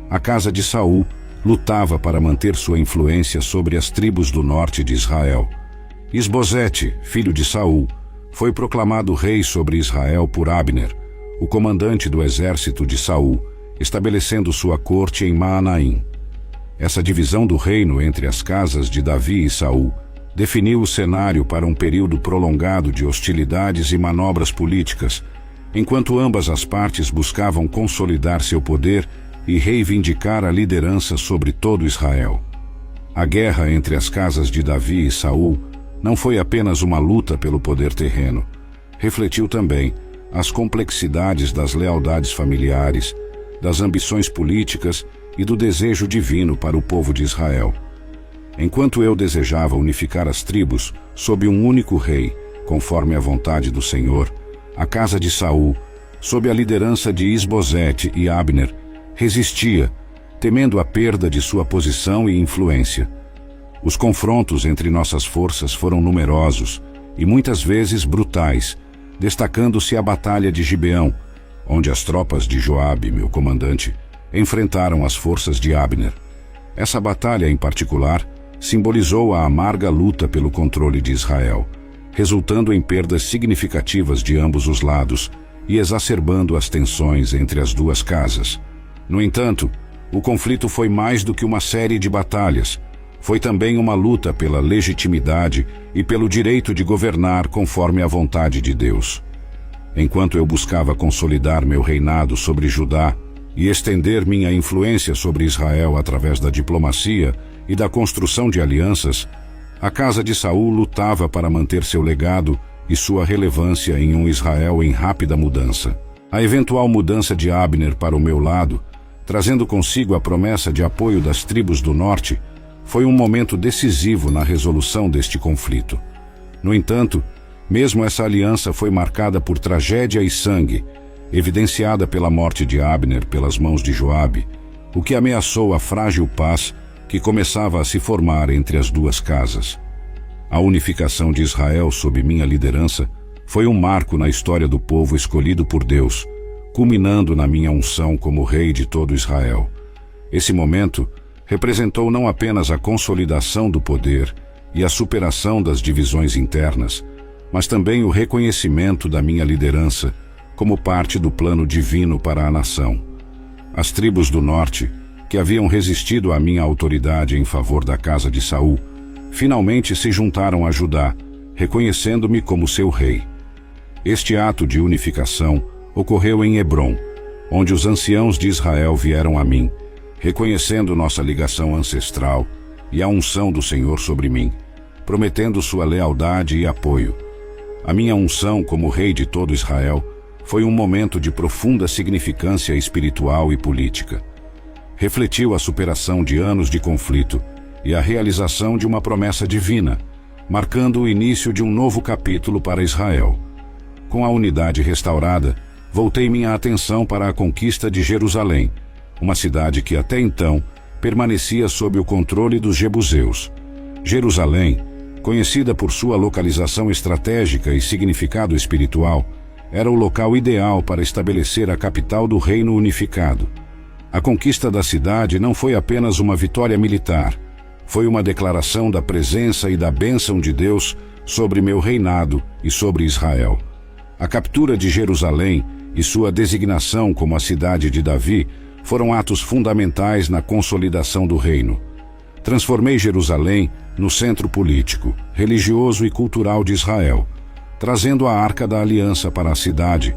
a casa de Saul lutava para manter sua influência sobre as tribos do norte de Israel. Isbosete, filho de Saul, foi proclamado rei sobre Israel por Abner, o comandante do exército de Saul, estabelecendo sua corte em Maanaim. Essa divisão do reino entre as casas de Davi e Saul definiu o cenário para um período prolongado de hostilidades e manobras políticas, enquanto ambas as partes buscavam consolidar seu poder e reivindicar a liderança sobre todo Israel. A guerra entre as casas de Davi e Saul não foi apenas uma luta pelo poder terreno, refletiu também as complexidades das lealdades familiares, das ambições políticas e do desejo divino para o povo de Israel. Enquanto eu desejava unificar as tribos sob um único rei, conforme a vontade do Senhor, a casa de Saul, sob a liderança de Isbosete e Abner, resistia, temendo a perda de sua posição e influência. Os confrontos entre nossas forças foram numerosos e muitas vezes brutais, destacando-se a Batalha de Gibeão, onde as tropas de Joabe, meu comandante, enfrentaram as forças de Abner. Essa batalha, em particular, simbolizou a amarga luta pelo controle de Israel, resultando em perdas significativas de ambos os lados e exacerbando as tensões entre as duas casas. No entanto, o conflito foi mais do que uma série de batalhas. Foi também uma luta pela legitimidade e pelo direito de governar conforme a vontade de Deus. enquanto eu buscava consolidar meu reinado sobre Judá e estender minha influência sobre Israel através da diplomacia e da construção de alianças, a casa de Saul lutava para manter seu legado e sua relevância em um Israel em rápida mudança. A eventual mudança de Abner para o meu lado, trazendo consigo a promessa de apoio das tribos do norte, foi um momento decisivo na resolução deste conflito. No entanto, mesmo essa aliança foi marcada por tragédia e sangue, evidenciada pela morte de Abner pelas mãos de Joabe, o que ameaçou a frágil paz que começava a se formar entre as duas casas. A unificação de Israel sob minha liderança foi um marco na história do povo escolhido por Deus, culminando na minha unção como rei de todo Israel. Esse momento representou não apenas a consolidação do poder e a superação das divisões internas, mas também o reconhecimento da minha liderança como parte do plano divino para a nação. As tribos do norte, que haviam resistido à minha autoridade em favor da casa de Saul, finalmente se juntaram a Judá, reconhecendo-me como seu rei. Este ato de unificação ocorreu em Hebrom, onde os anciãos de Israel vieram a mim, reconhecendo nossa ligação ancestral e a unção do Senhor sobre mim, prometendo sua lealdade e apoio. A minha unção como rei de todo Israel foi um momento de profunda significância espiritual e política. Refletiu a superação de anos de conflito e a realização de uma promessa divina, marcando o início de um novo capítulo para Israel. Com a unidade restaurada, voltei minha atenção para a conquista de Jerusalém, uma cidade que até então permanecia sob o controle dos jebuseus. Jerusalém, conhecida por sua localização estratégica e significado espiritual, era o local ideal para estabelecer a capital do reino unificado. A conquista da cidade não foi apenas uma vitória militar, foi uma declaração da presença e da bênção de Deus sobre meu reinado e sobre Israel. A captura de Jerusalém e sua designação como a cidade de Davi foram atos fundamentais na consolidação do reino. Transformei Jerusalém no centro político, religioso e cultural de Israel, trazendo a Arca da Aliança para a cidade,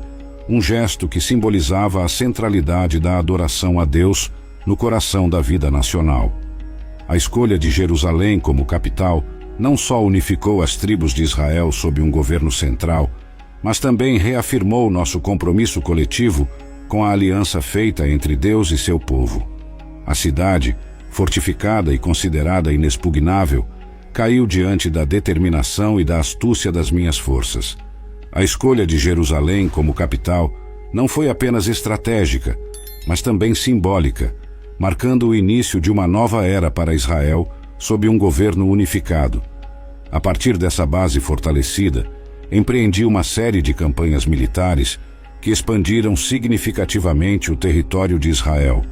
um gesto que simbolizava a centralidade da adoração a Deus no coração da vida nacional. A escolha de Jerusalém como capital não só unificou as tribos de Israel sob um governo central, mas também reafirmou nosso compromisso coletivo com a aliança feita entre Deus e seu povo. A cidade, fortificada e considerada inexpugnável, caiu diante da determinação e da astúcia das minhas forças. A escolha de Jerusalém como capital não foi apenas estratégica, mas também simbólica, marcando o início de uma nova era para Israel sob um governo unificado. A partir dessa base fortalecida, empreendi uma série de campanhas militares que expandiram significativamente o território de Israel,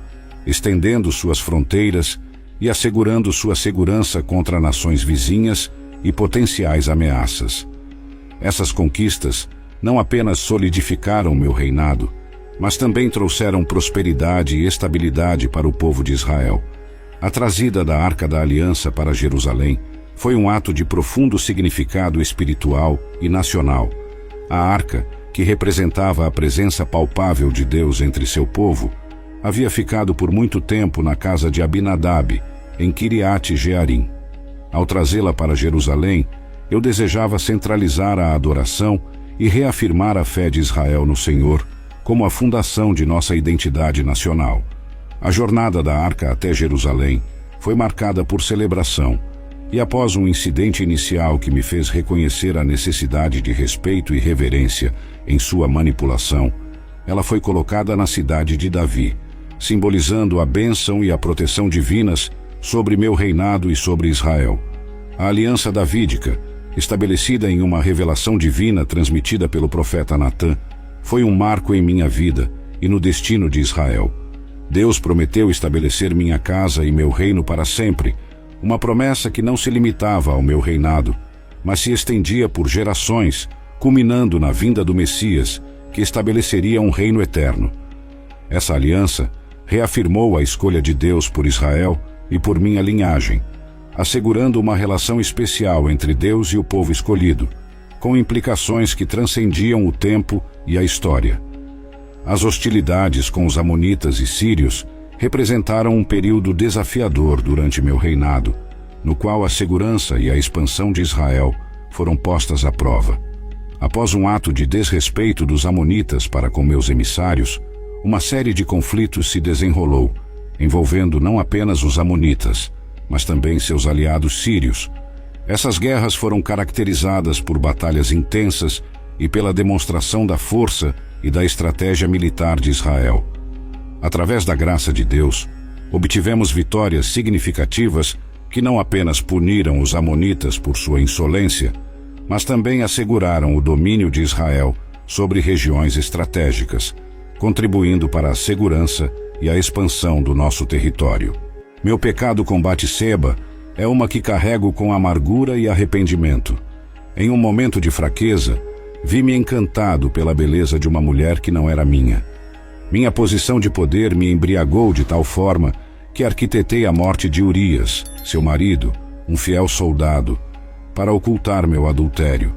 estendendo suas fronteiras e assegurando sua segurança contra nações vizinhas e potenciais ameaças. Essas conquistas não apenas solidificaram meu reinado, mas também trouxeram prosperidade e estabilidade para o povo de Israel. A trazida da Arca da Aliança para Jerusalém foi um ato de profundo significado espiritual e nacional. A Arca, que representava a presença palpável de Deus entre seu povo, havia ficado por muito tempo na casa de Abinadab, em Kiriat Jearim. Ao trazê-la para Jerusalém, eu desejava centralizar a adoração e reafirmar a fé de Israel no Senhor como a fundação de nossa identidade nacional. A jornada da Arca até Jerusalém foi marcada por celebração, e após um incidente inicial que me fez reconhecer a necessidade de respeito e reverência em sua manipulação, ela foi colocada na cidade de Davi, simbolizando a bênção e a proteção divinas sobre meu reinado e sobre Israel. A aliança davídica, estabelecida em uma revelação divina transmitida pelo profeta Natã, foi um marco em minha vida e no destino de Israel. Deus prometeu estabelecer minha casa e meu reino para sempre, uma promessa que não se limitava ao meu reinado, mas se estendia por gerações, culminando na vinda do Messias, que estabeleceria um reino eterno. Essa aliança reafirmou a escolha de Deus por Israel e por minha linhagem, assegurando uma relação especial entre Deus e o povo escolhido, com implicações que transcendiam o tempo e a história. As hostilidades com os amonitas e sírios representaram um período desafiador durante meu reinado, no qual a segurança e a expansão de Israel foram postas à prova. Após um ato de desrespeito dos amonitas para com meus emissários, uma série de conflitos se desenrolou, envolvendo não apenas os amonitas, mas também seus aliados sírios. Essas guerras foram caracterizadas por batalhas intensas e pela demonstração da força e da estratégia militar de Israel. Através da graça de Deus, obtivemos vitórias significativas que não apenas puniram os amonitas por sua insolência, mas também asseguraram o domínio de Israel sobre regiões estratégicas, contribuindo para a segurança e a expansão do nosso território. Meu pecado com Batseba é uma que carrego com amargura e arrependimento. Em um momento de fraqueza, vi-me encantado pela beleza de uma mulher que não era minha. Minha posição de poder me embriagou de tal forma que arquitetei a morte de Urias, seu marido, um fiel soldado, para ocultar meu adultério.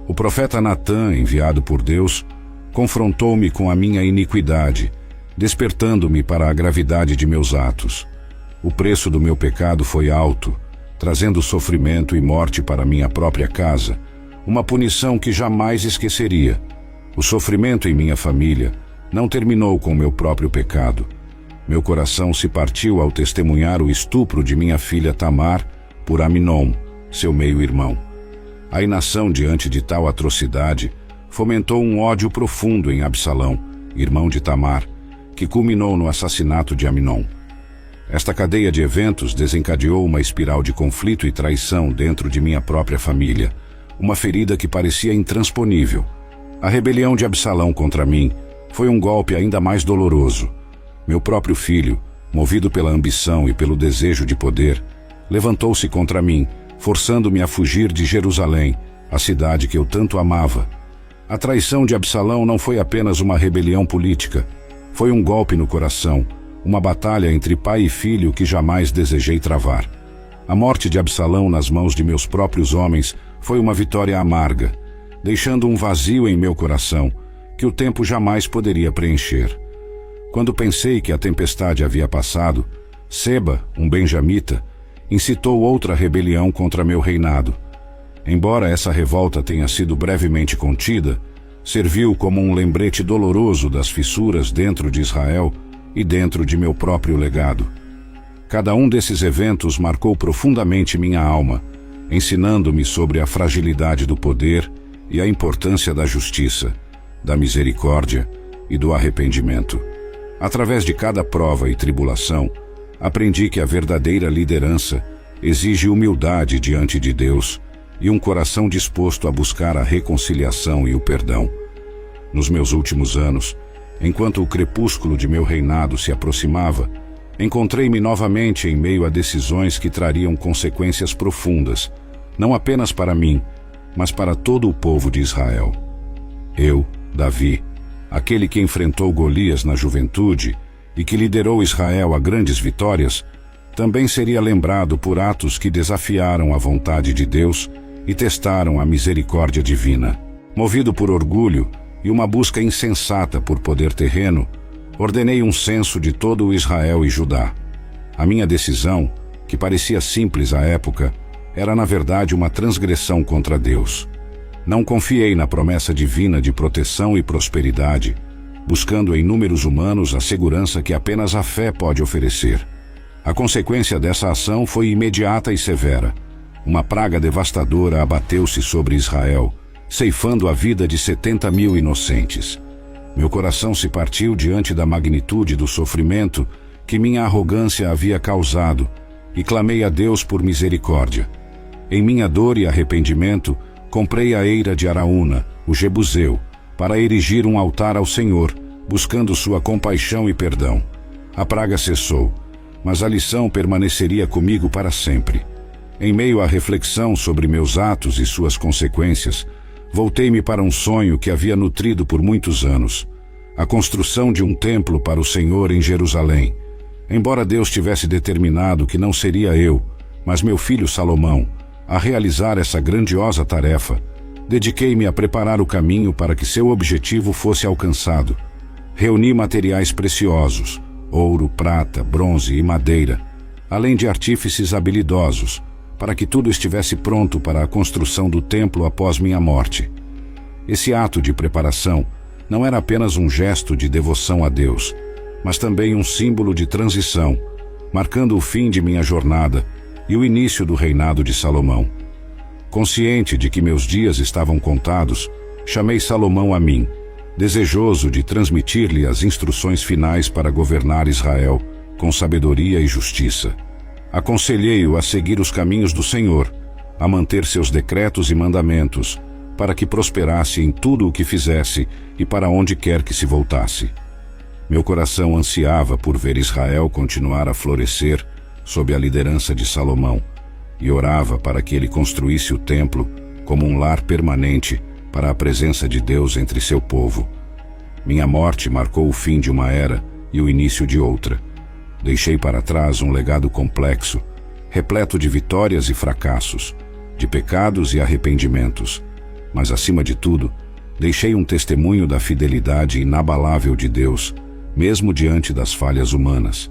O profeta Natã, enviado por Deus, confrontou-me com a minha iniquidade, despertando-me para a gravidade de meus atos. O preço do meu pecado foi alto, trazendo sofrimento e morte para minha própria casa, uma punição que jamais esqueceria. O sofrimento em minha família não terminou com meu próprio pecado. Meu coração se partiu ao testemunhar o estupro de minha filha Tamar por Aminon, seu meio-irmão. A inação diante de tal atrocidade fomentou um ódio profundo em Absalão, irmão de Tamar, que culminou no assassinato de Aminon. Esta cadeia de eventos desencadeou uma espiral de conflito e traição dentro de minha própria família, uma ferida que parecia intransponível. A rebelião de Absalão contra mim foi um golpe ainda mais doloroso. Meu próprio filho, movido pela ambição e pelo desejo de poder, levantou-se contra mim, forçando-me a fugir de Jerusalém, a cidade que eu tanto amava. A traição de Absalão não foi apenas uma rebelião política, foi um golpe no coração, uma batalha entre pai e filho que jamais desejei travar. A morte de Absalão nas mãos de meus próprios homens foi uma vitória amarga, deixando um vazio em meu coração que o tempo jamais poderia preencher. Quando pensei que a tempestade havia passado, Seba, um benjamita, incitou outra rebelião contra meu reinado. Embora essa revolta tenha sido brevemente contida, serviu como um lembrete doloroso das fissuras dentro de Israel e dentro de meu próprio legado. Cada um desses eventos marcou profundamente minha alma, ensinando-me sobre a fragilidade do poder e a importância da justiça, da misericórdia e do arrependimento. Através de cada prova e tribulação, aprendi que a verdadeira liderança exige humildade diante de Deus e um coração disposto a buscar a reconciliação e o perdão. Nos meus últimos anos, enquanto o crepúsculo de meu reinado se aproximava, encontrei-me novamente em meio a decisões que trariam consequências profundas, não apenas para mim, mas para todo o povo de Israel. Eu, Davi, aquele que enfrentou Golias na juventude e que liderou Israel a grandes vitórias, também seria lembrado por atos que desafiaram a vontade de Deus e testaram a misericórdia divina. Movido por orgulho e uma busca insensata por poder terreno, ordenei um censo de todo o Israel e Judá. A minha decisão, que parecia simples à época, era na verdade uma transgressão contra Deus. Não confiei na promessa divina de proteção e prosperidade, buscando em números humanos a segurança que apenas a fé pode oferecer. A consequência dessa ação foi imediata e severa. Uma praga devastadora abateu-se sobre Israel, ceifando a vida de 70.000 inocentes. Meu coração se partiu diante da magnitude do sofrimento que minha arrogância havia causado e clamei a Deus por misericórdia. Em minha dor e arrependimento, comprei a eira de Araúna, o Jebuseu, para erigir um altar ao Senhor, buscando sua compaixão e perdão. A praga cessou, mas a lição permaneceria comigo para sempre. Em meio à reflexão sobre meus atos e suas consequências, voltei-me para um sonho que havia nutrido por muitos anos: a construção de um templo para o Senhor em Jerusalém. Embora Deus tivesse determinado que não seria eu, mas meu filho Salomão, a realizar essa grandiosa tarefa, Dediquei-me a preparar o caminho para que seu objetivo fosse alcançado. Reuni materiais preciosos, ouro, prata, bronze e madeira, além de artífices habilidosos, para que tudo estivesse pronto para a construção do templo após minha morte. Esse ato de preparação não era apenas um gesto de devoção a Deus, mas também um símbolo de transição, marcando o fim de minha jornada e o início do reinado de Salomão. Consciente de que meus dias estavam contados, chamei Salomão a mim, desejoso de transmitir-lhe as instruções finais para governar Israel com sabedoria e justiça. Aconselhei-o a seguir os caminhos do Senhor, a manter seus decretos e mandamentos, para que prosperasse em tudo o que fizesse e para onde quer que se voltasse. Meu coração ansiava por ver Israel continuar a florescer sob a liderança de Salomão, e orava para que ele construísse o templo como um lar permanente para a presença de Deus entre seu povo. Minha morte marcou o fim de uma era e o início de outra. Deixei para trás um legado complexo, repleto de vitórias e fracassos, de pecados e arrependimentos, mas acima de tudo, deixei um testemunho da fidelidade inabalável de Deus, mesmo diante das falhas humanas.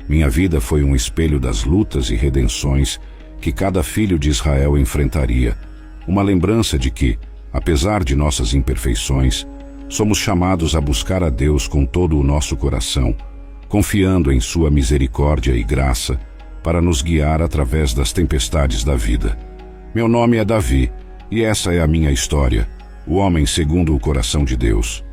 Minha vida foi um espelho das lutas e redenções que cada filho de Israel enfrentaria, uma lembrança de que, apesar de nossas imperfeições, somos chamados a buscar a Deus com todo o nosso coração, confiando em sua misericórdia e graça para nos guiar através das tempestades da vida. Meu nome é Davi, e essa é a minha história, o homem segundo o coração de Deus.